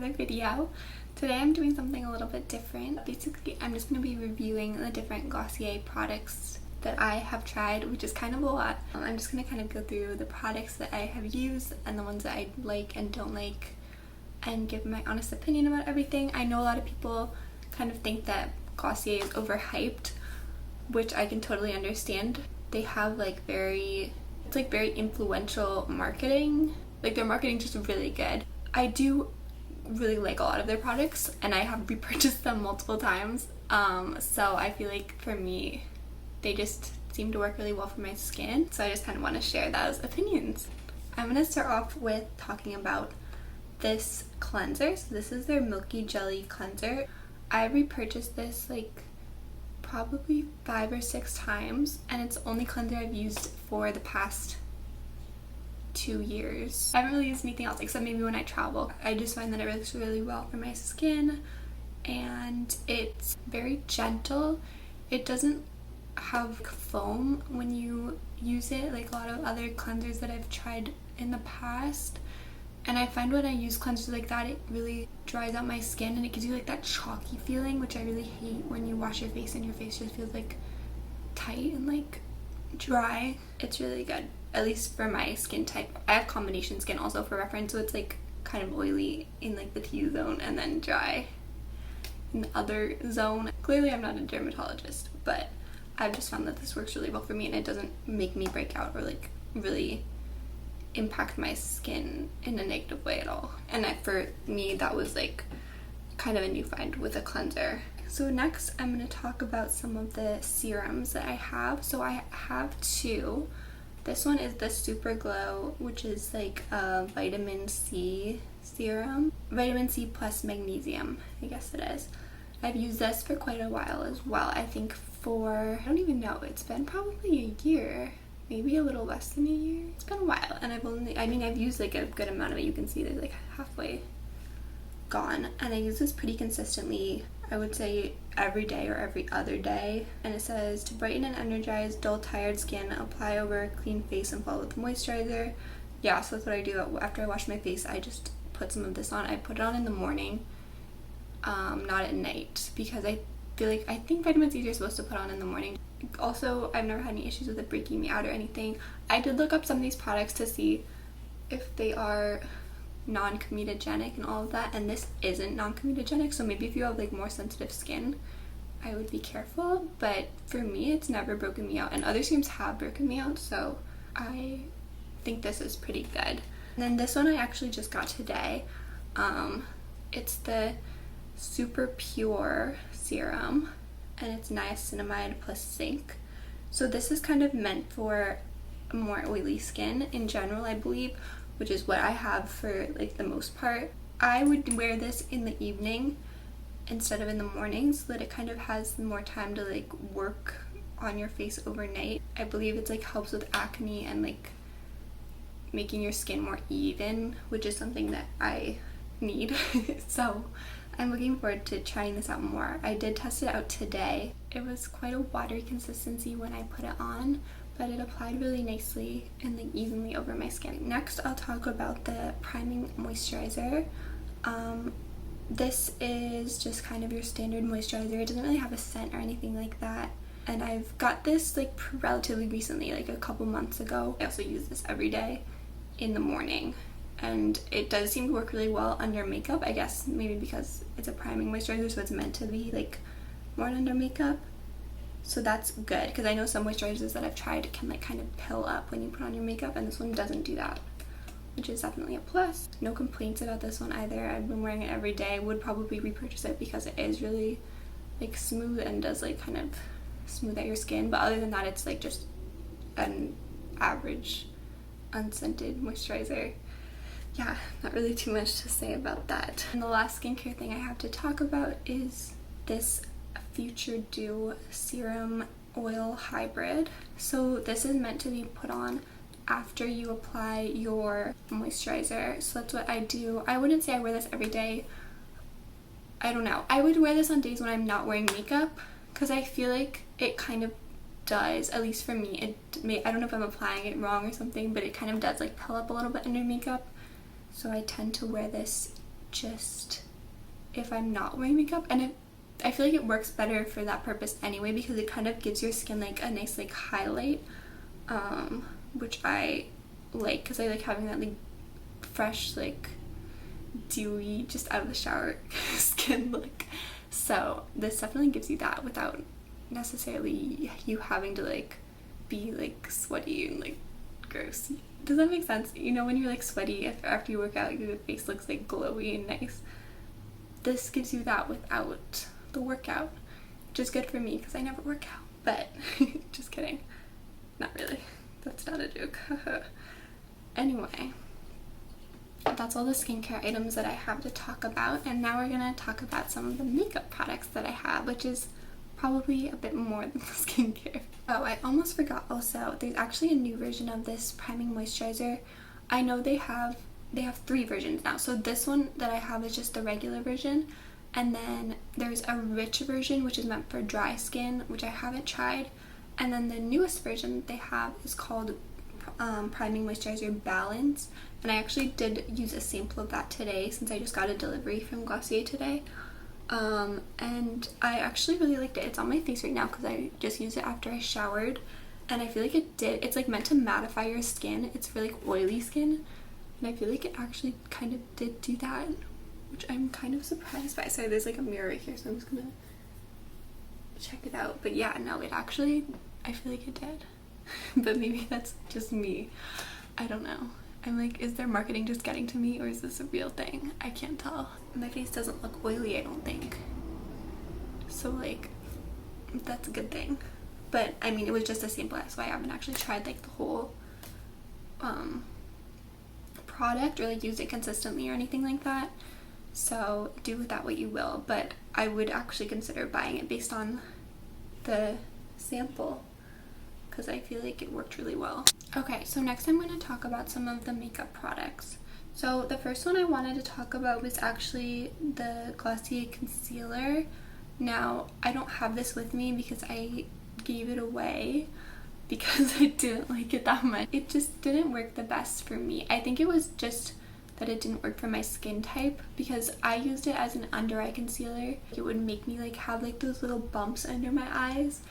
another video. Today I'm doing something a little bit different. Basically, I'm just going to be reviewing the different Glossier products that I have tried, which is kind of a lot. I'm just going to kind of go through the products that I have used and the ones that I like and don't like and give my honest opinion about everything. I know a lot of people kind of think that Glossier is overhyped, which I can totally understand. They have very influential marketing. Like, their marketing is just really good. I do really like a lot of their products and I have repurchased them multiple times. So I feel like for me, they just seem to work really well for my skin. So I just kind of want to share those opinions. I'm going to start off with talking about this cleanser. So this is their Milky Jelly Cleanser. I repurchased this probably 5 or 6 times, and it's the only cleanser I've used for the past 2 years. I haven't really used anything else except maybe when I travel. I just find that it works really well for my skin, and it's very gentle. It doesn't have foam when you use it like a lot of other cleansers that I've tried in the past. And I find when I use cleansers like that, it really dries out my skin and it gives you that chalky feeling, which I really hate when you wash your face and your face just feels tight and dry. It's really good, at least for my skin type. I have combination skin also, for reference, so it's kind of oily in the T zone and then dry in the other zone. Clearly I'm not a dermatologist, but I've just found that this works really well for me and it doesn't make me break out or really impact my skin in a negative way at all. And for me, that was kind of a new find with a cleanser. So next I'm going to talk about some of the serums that I have. So I have 2. This one is the Super Glow, which is a vitamin C serum. Vitamin C plus magnesium, I guess it is. I've used this for quite a while as well. I think I don't even know, it's been probably a year. Maybe a little less than a year. It's been a while, and I've used a good amount of it. You can see there's halfway gone, and I use this pretty consistently. I would say every day or every other day. And it says, to brighten and energize dull, tired skin, apply over a clean face and follow with moisturizer. Yeah, so that's what I do after I wash my face. I just put some of this on. I put it on in the morning, not at night, because I think vitamin C you're supposed to put on in the morning. Also, I've never had any issues with it breaking me out or anything. I did look up some of these products to see if they are non-comedogenic and all of that, and this isn't non-comedogenic, so maybe if you have more sensitive skin, I would be careful. But for me, it's never broken me out, and other serums have broken me out, so I think this is pretty good. And then this one I actually just got today. It's the Super Pure Serum, and it's niacinamide plus zinc. So this is kind of meant for more oily skin in general, I believe, which is what I have for the most part. I would wear this in the evening instead of in the morning, so that it kind of has more time to work on your face overnight. I believe it's helps with acne and making your skin more even, which is something that I need. So I'm looking forward to trying this out more. I did test it out today. It was quite a watery consistency when I put it on, but it applied really nicely and evenly over my skin. Next, I'll talk about the priming moisturizer. This is just kind of your standard moisturizer. It doesn't really have a scent or anything like that. And I've got this relatively recently, a couple months ago. I also use this every day in the morning. And it does seem to work really well under makeup, I guess maybe because it's a priming moisturizer, so it's meant to be worn under makeup. So that's good, because I know some moisturizers that I've tried can kind of pill up when you put on your makeup, and this one doesn't do that, which is definitely a plus. No complaints about this one either. I've been wearing it every day. Would probably repurchase it because it is really smooth and does kind of smooth out your skin. But other than that, it's just an average unscented moisturizer. Yeah, not really too much to say about that. And the last skincare thing I have to talk about is this futuredew serum oil hybrid. So this is meant to be put on after you apply your moisturizer. So that's what I do. I wouldn't say I wear this every day. I don't know. I would wear this on days when I'm not wearing makeup, because I feel it kind of does, at least for me, I don't know if I'm applying it wrong or something, but it kind of does pill up a little bit under makeup. So I tend to wear this just if I'm not wearing makeup, and I feel like it works better for that purpose anyway, because it kind of gives your skin like a nice like highlight, which I like because I like having that like fresh, like dewy, just out of the shower skin look. So this definitely gives you that without necessarily you having to like be like sweaty and like gross. Does that make sense? You know, when you're like sweaty after you work out, your face looks like glowy and nice. This gives you that without the workout, which is good for me because I never work out. But just kidding, not really, that's not a joke. Anyway, that's all the skincare items that I have to talk about, and now we're gonna talk about some of the makeup products that I have, which is probably a bit more than the skincare. Oh, I almost forgot also, there's actually a new version of this priming moisturizer. I know they have 3 versions now. So this one that I have is just the regular version, and then there's a rich version which is meant for dry skin, which I haven't tried, and then the newest version that they have is called priming moisturizer balance, and I actually did use a sample of that today since I just got a delivery from Glossier today. And I actually really liked it. It's on my face right now because I just used it after I showered, and I feel like it's like meant to mattify your skin. It's for like oily skin, and I feel like it actually kind of did do that, which I'm kind of surprised by. Sorry, there's like a mirror right here, so I'm just gonna check it out. But yeah, no, it actually, I feel like it did. But maybe that's just me. I don't know. I'm like, is their marketing just getting to me, or is this a real thing? I can't tell. My face doesn't look oily, I don't think. So like, that's a good thing. But I mean, it was just a sample, so I haven't actually tried like the whole product or like used it consistently or anything like that. So do with that what you will. But I would actually consider buying it based on the sample, because I feel like it worked really well. Okay, so next I'm going to talk about some of the makeup products. So the first one I wanted to talk about was actually the Glossier concealer. Now, I don't have this with me because I gave it away because I didn't like it that much. It just didn't work the best for me. I think it was just that it didn't work for my skin type, because I used it as an under eye concealer. It would make me like have like those little bumps under my eyes,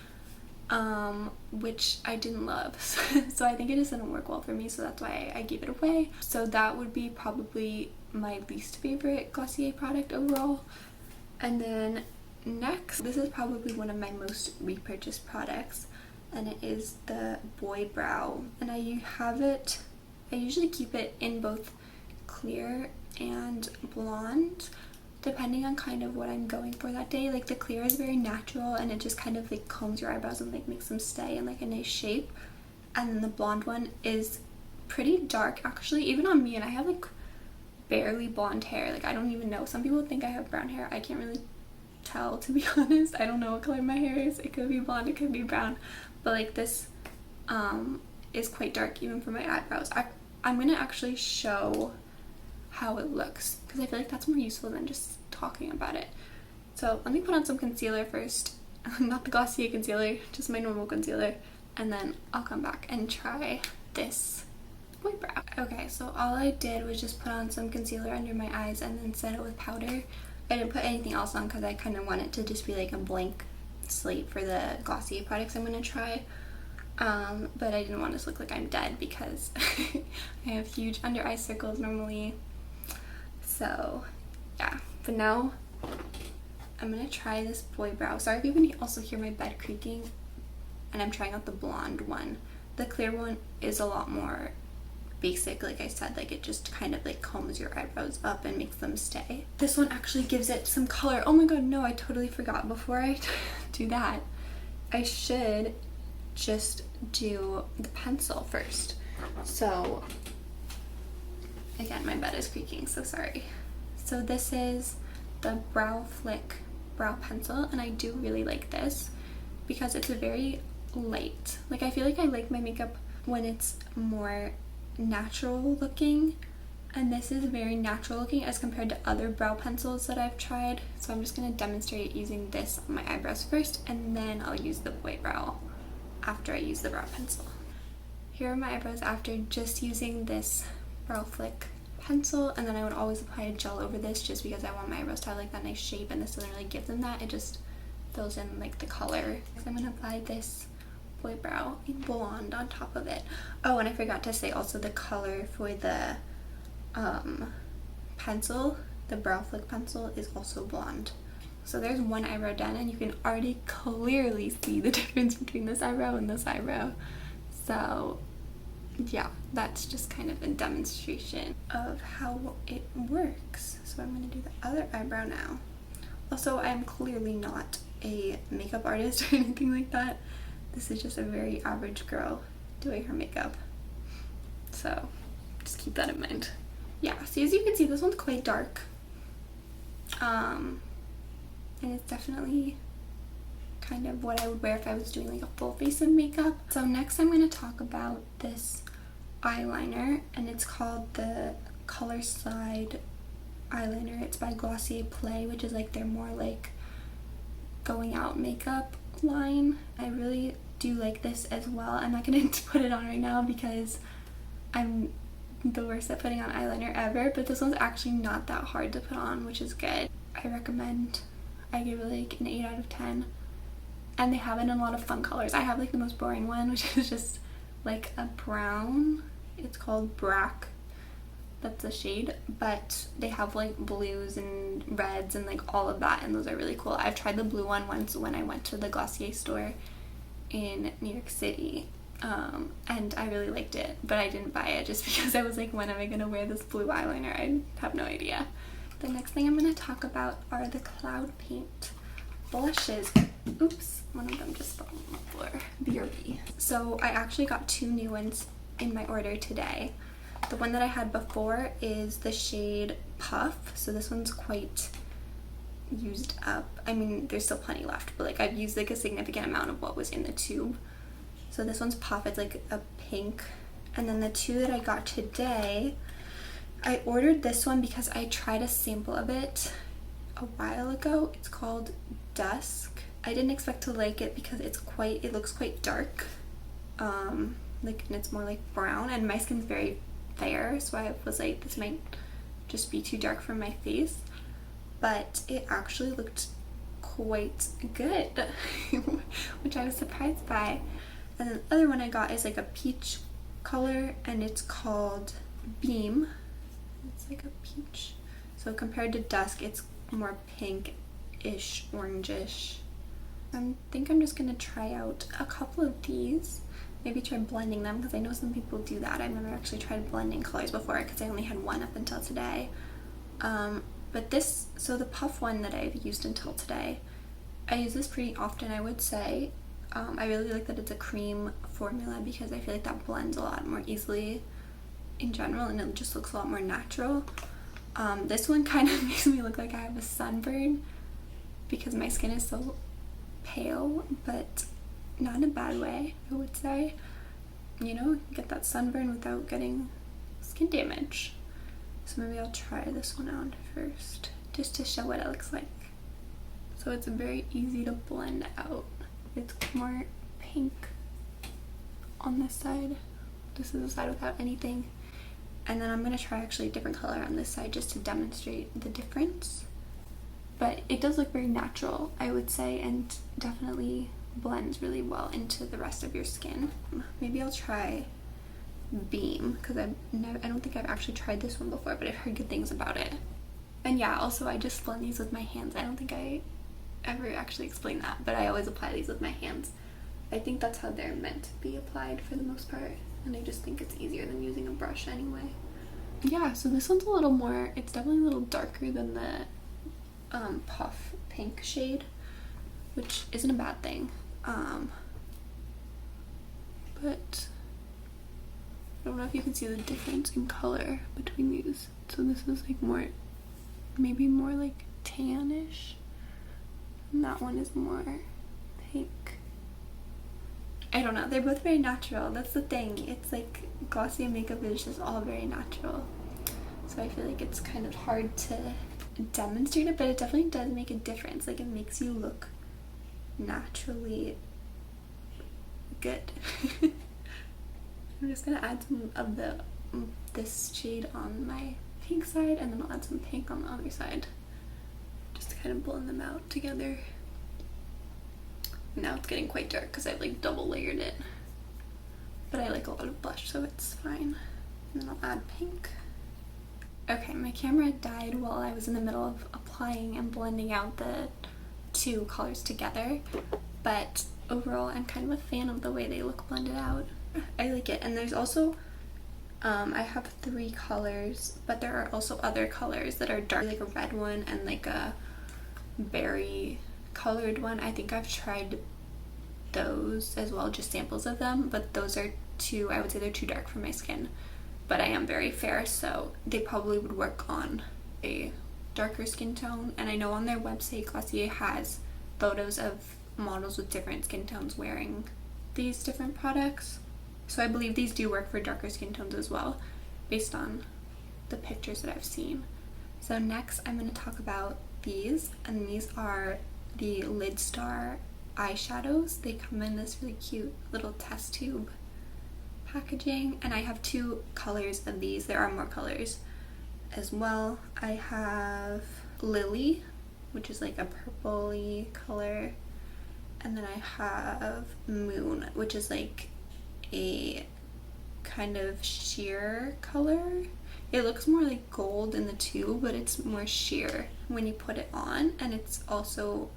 which I didn't love. So I think it just didn't work well for me, so that's why I gave it away. So that would be probably my least favorite Glossier product overall. And then next, this is probably one of my most repurchased products, and it is the Boy Brow. And I usually keep it in both clear and blonde, depending on kind of what I'm going for that day. Like the clear is very natural and it just kind of like combs your eyebrows and like makes them stay in like a nice shape, and then the blonde one is pretty dark actually, even on me, and I have like barely blonde hair. Like I don't even know, some people think I have brown hair. I can't really tell, to be honest. I don't know what color my hair is. It could be blonde, it could be brown, but like this is quite dark even for my eyebrows. I'm gonna actually show how it looks because I feel like that's more useful than just talking about it. So let me put on some concealer first. Not the Glossier concealer, just my normal concealer, and then I'll come back and try this Boy Brow. Okay, so all I did was just put on some concealer under my eyes and then set it with powder. I didn't put anything else on because I kind of want it to just be like a blank slate for the Glossier products I'm going to try. But I didn't want this to look like I'm dead because I have huge under eye circles normally. So yeah, but now I'm gonna try this Boy Brow. Sorry if you can also hear my bed creaking, and I'm trying out the blonde one. The clear one is a lot more basic, like I said, like it just kind of like combs your eyebrows up and makes them stay. This one actually gives it some color. Oh my god, no, I totally forgot. Before I do that, I should just do the pencil first. So again, my bed is creaking, so sorry. So this is the Brow Flick brow pencil, and I do really like this because it's a very light. Like I feel like I like my makeup when it's more natural looking, and this is very natural looking as compared to other brow pencils that I've tried. So I'm just going to demonstrate using this on my eyebrows first, and then I'll use the Boy Brow after I use the brow pencil. Here are my eyebrows after just using this Brow Flick pencil, and then I would always apply a gel over this just because I want my eyebrows to have like that nice shape, and this doesn't really give them that. It just fills in like the color. So I'm gonna apply this boy brow in blonde on top of it. Oh, and I forgot to say also the color for the pencil, the brow flick pencil, is also blonde. So there's one eyebrow done, and you can already clearly see the difference between this eyebrow and this eyebrow. So yeah, that's just kind of a demonstration of how it works. So I'm going to do the other eyebrow now. Also, I'm clearly not a makeup artist or anything like that. This is just a very average girl doing her makeup. So just keep that in mind. Yeah, so as you can see, this one's quite dark. And it's definitely kind of what I would wear if I was doing like a full face of makeup. So next I'm going to talk about this eyeliner, and it's called the Colorslide eyeliner. It's by Glossier Play, which is like their more like going out makeup line. I really do like this as well. I'm not going to put it on right now because I'm the worst at putting on eyeliner ever, but this one's actually not that hard to put on, which is good. I recommend. I give it like an 8 out of 10. And they have it in a lot of fun colors. I have like the most boring one, which is just like a brown. It's called Brack. That's the shade. But they have like blues and reds and like all of that, and those are really cool. I've tried the blue one once when I went to the Glossier store in New York City. And I really liked it, but I didn't buy it just because I was like, when am I gonna wear this blue eyeliner? I have no idea. The next thing I'm gonna talk about are the Cloud Paint blushes. Oops, one of them just fell on the floor. BRB. So I actually got 2 new ones in my order today. The one that I had before is the shade Puff. So this one's quite used up. I mean, there's still plenty left, but like I've used like a significant amount of what was in the tube. So this one's Puff. It's like a pink. And then the 2 that I got today, I ordered this one because I tried a sample of it a while ago. It's called Dusk. I didn't expect to like it because it looks quite dark. Like, and it's more like brown, and my skin's very fair, so I was like, this might just be too dark for my face. But it actually looked quite good, which I was surprised by. And then the other one I got is like a peach color, and it's called Beam. It's like a peach. So compared to Dusk, it's more pink-ish, orangish. I think I'm just gonna try out a couple of these. Maybe try blending them, because I know some people do that. I've never actually tried blending colors before because I only had one up until today. But this, so the Puff one that I've used until today, I use this pretty often, I would say. I really like that it's a cream formula because I feel like that blends a lot more easily in general, and it just looks a lot more natural. This one kind of makes me look like I have a sunburn because my skin is so pale, but not in a bad way, I would say. You know, get that sunburn without getting skin damage. So maybe I'll try this one on first, just to show what it looks like. So it's very easy to blend out. It's more pink on this side. This is the side without anything. And then I'm going to try actually a different color on this side just to demonstrate the difference. But it does look very natural, I would say, and definitely blends really well into the rest of your skin. Maybe I'll try Beam, because I don't think I've actually tried this one before, but I've heard good things about it. And yeah, also I just blend these with my hands. I don't think I ever actually explained that, but I always apply these with my hands. I think that's how they're meant to be applied for the most part, and I just think it's easier than using a brush anyway. Yeah, so this one's a little more, it's definitely a little darker than the Puff pink shade, which isn't a bad thing. But I don't know if you can see the difference in color between these. So this is like more, maybe more like tannish, and that one is more pink. I don't know, they're both very natural. That's the thing. It's like Glossier makeup is just all very natural. So I feel like it's kind of hard to demonstrate it, but it definitely does make a difference. Like, it makes you look naturally good. I'm just gonna add some of this shade on my pink side, and then I'll add some pink on the other side just to kind of blend them out together. Now it's getting quite dark because I've like double layered it, but I like a lot of blush, so it's fine. And then I'll add pink. Okay, my camera died while I was in the middle of applying and blending out the two colors together, but overall I'm kind of a fan of the way they look blended out. I like it. And there's also I have 3 colors, but there are also other colors that are dark, like a red one and like a berry colored one. I think I've tried those as well, just samples of them, but those are too, I would say they're too dark for my skin, but I am very fair, so they probably would work on a darker skin tone. And I know on their website Glossier has photos of models with different skin tones wearing these different products, so I believe these do work for darker skin tones as well, based on the pictures that I've seen. So next I'm going to talk about these, and these are the Lidstar eyeshadows. They come in this really cute little test tube packaging, and I have 2 colors of these. There are more colors as well. I have Lily, which is like a purpley color, and then I have Moon, which is like a kind of sheer color. It looks more like gold in the tube, but it's more sheer when you put it on, and it's also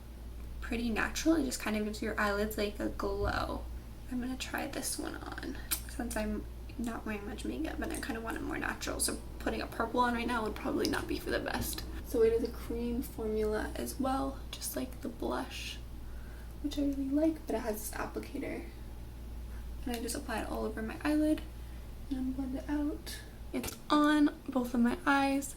pretty natural. It just kind of gives your eyelids like a glow. I'm gonna try this one on since I'm not wearing much makeup and I kind of want it more natural, so putting a purple on right now would probably not be for the best. So it is a cream formula as well, just like the blush, which I really like, but it has this applicator, and I just apply it all over my eyelid and blend it out. It's on both of my eyes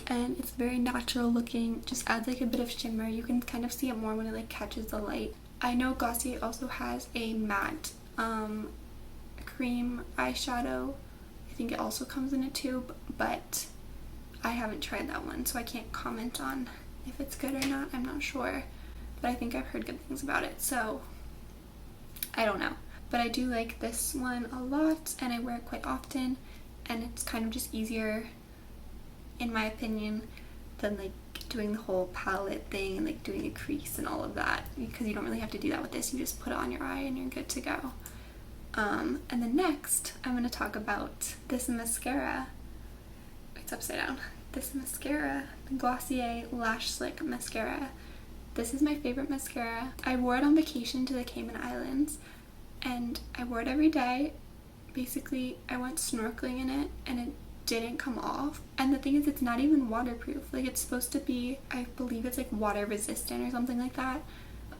and it's very natural looking, just adds like a bit of shimmer. You can kind of see it more when it like catches the light. I know Glossier also has a matte cream eyeshadow. I think it also comes in a tube, but I haven't tried that one, so I can't comment on if it's good or not. I'm not sure, but I think I've heard good things about it, so I don't know. But I do like this one a lot, and I wear it quite often, and it's kind of just easier, in my opinion, than like doing the whole palette thing and like doing a crease and all of that, because you don't really have to do that with this. You just put it on your eye and you're good to go. And then next I'm going to talk about this mascara. It's upside down. This mascara, the Glossier Lash Slick Mascara. This is my favorite mascara. I wore it on vacation to the Cayman Islands, and I wore it every day. Basically, I went snorkeling in it and it didn't come off. And the thing is, it's not even waterproof. Like, it's supposed to be, I believe it's like water resistant or something like that,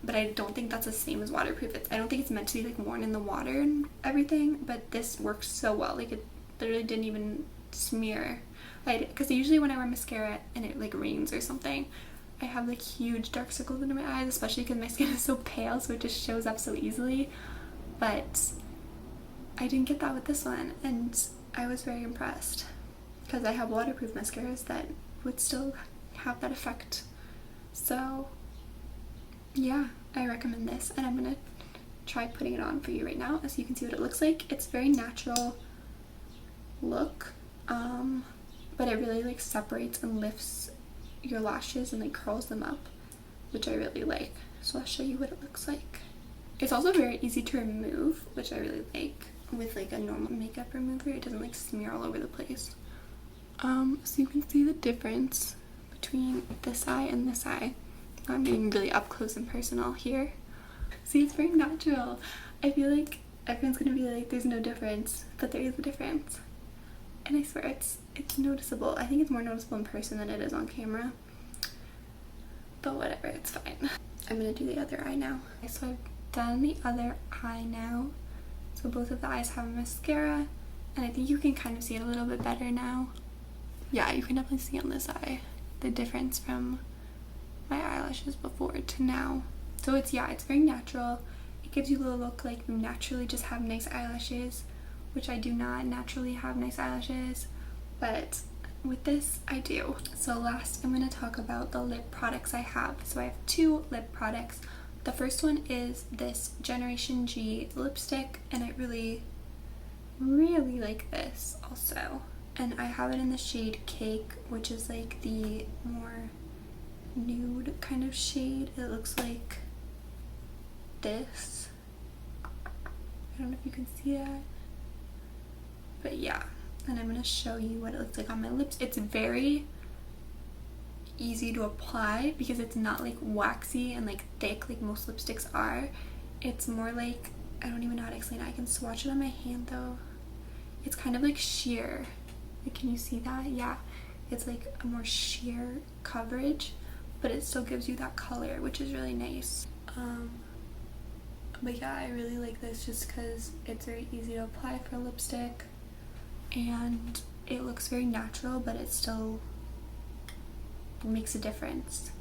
but I don't think that's the same as waterproof. I don't think it's meant to be like worn in the water and everything, but this works so well. Like, it literally didn't even smear. Because usually when I wear mascara and it like rains or something, I have like huge dark circles under my eyes, especially because my skin is so pale, so it just shows up so easily. But I didn't get that with this one, and I was very impressed, because I have waterproof mascaras that would still have that effect. So yeah, I recommend this, and I'm gonna try putting it on for you right now so you can see what it looks like. It's very natural look, but it really like separates and lifts your lashes and like curls them up, which I really like. So I'll show you what it looks like. It's also very easy to remove, which I really like. With like a normal makeup remover, it doesn't like smear all over the place. So you can see the difference between this eye and this eye. I'm being really up close and personal here. See, it's very natural. I feel like everyone's gonna be like, there's no difference, but there is a difference. And I swear it's noticeable. I think it's more noticeable in person than it is on camera. But whatever, it's fine. I'm gonna do the other eye now. So I've done the other eye now. So both of the eyes have mascara, and I think you can kind of see it a little bit better now. Yeah, you can definitely see on this eye the difference from my eyelashes before to now. So it's very natural. It gives you a little look like you naturally just have nice eyelashes, which I do not naturally have nice eyelashes, but with this I do. So last I'm going to talk about the lip products I have. So I have 2 lip products. The first one is this Generation G lipstick, and I really, really like this also. and I have it in the shade Cake, which is like the more nude kind of shade. It looks like this. I don't know if you can see that, but yeah. And I'm gonna show you what it looks like on my lips. It's very easy to apply because it's not like waxy and like thick like most lipsticks are. It's more like, I don't even know how to explain it. I can swatch it on my hand though. It's kind of like sheer. Like, can you see that? Yeah, it's like a more sheer coverage, but it still gives you that color, which is really nice. But yeah, I really like this just because it's very easy to apply for lipstick and it looks very natural, but it still makes a difference.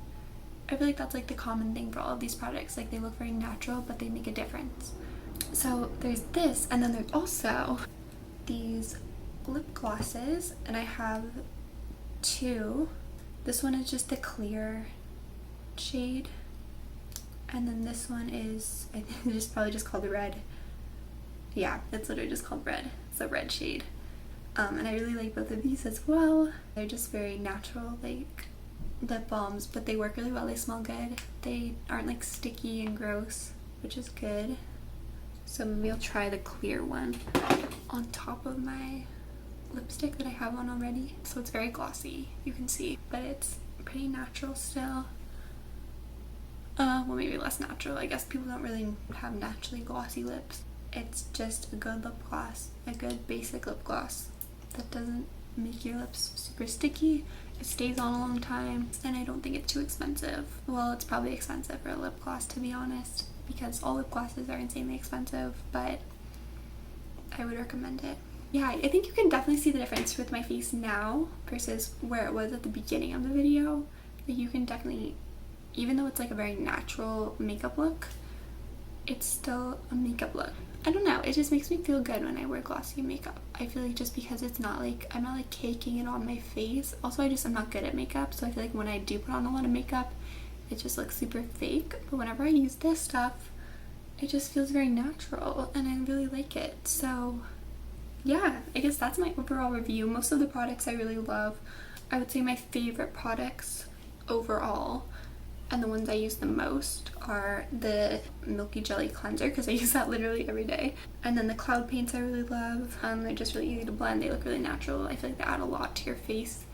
I feel like that's like the common thing for all of these products. Like, they look very natural, but they make a difference. So there's this, and then there's also these lip glosses, and I have two. This one is just the clear shade, and then this one is, I think it's probably just called Red. Yeah, it's literally just called Red. It's a red shade. And I really like both of these as well. They're just very natural, like lip balms, but they work really well. They smell good. They aren't like sticky and gross, which is good. So maybe I'll try the clear one on top of my lipstick that I have on already. So it's very glossy, you can see, but it's pretty natural still. Well, maybe less natural. I guess people don't really have naturally glossy lips. It's just a good lip gloss, a good basic lip gloss that doesn't make your lips super sticky. It stays on a long time, and I don't think it's too expensive. Well, it's probably expensive for a lip gloss, to be honest, because all lip glosses are insanely expensive, but I would recommend it. Yeah, I think you can definitely see the difference with my face now versus where it was at the beginning of the video. Like, you can definitely, even though it's like a very natural makeup look, it's still a makeup look. I don't know, it just makes me feel good when I wear glossy makeup. I feel like just because it's not like, I'm not like caking it on my face. Also, I'm not good at makeup, so I feel like when I do put on a lot of makeup, it just looks super fake. But whenever I use this stuff, it just feels very natural, and I really like it. So yeah, I guess that's my overall review. Most of the products I really love. I would say my favorite products overall, and the ones I use the most, are the Milky Jelly Cleanser, because I use that literally every day. And then the Cloud Paints I really love. They're just really easy to blend. They look really natural. I feel like they add a lot to your face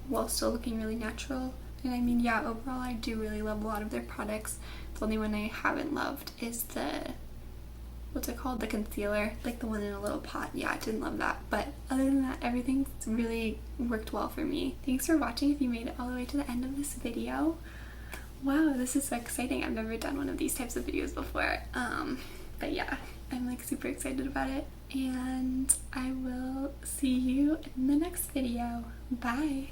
while still looking really natural. And I mean, yeah, overall I do really love a lot of their products. The only one I haven't loved is the, what's it called? The concealer, like the one in a little pot. Yeah, I didn't love that. But other than that, everything's really worked well for me. Thanks for watching if you made it all the way to the end of this video. Wow, this is so exciting. I've never done one of these types of videos before. But yeah, I'm like super excited about it. And I will see you in the next video. Bye!